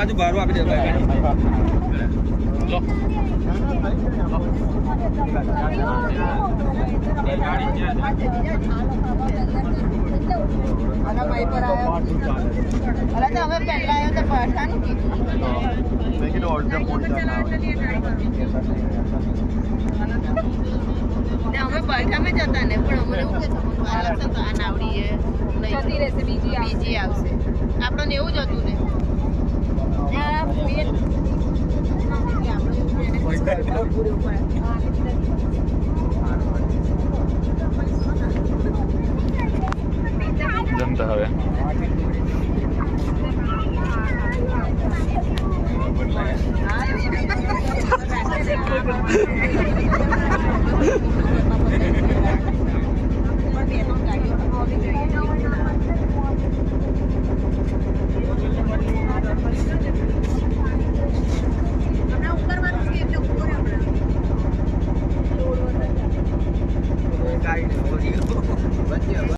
બાજુ બારું આપી દે લો આના ભાઈ પર આવ્યો અરે તો હવે પહેલા આવ્યો તો પાઠાનું કીધું મેં કીધું ઓર્ડર પોડી અમે પાઠામાં જતા ને પણ અમને એવું કે આ નાવડીએ જતી રહેશે બીજી આવશે આપણને એવું જ હતું ને જમતા હવે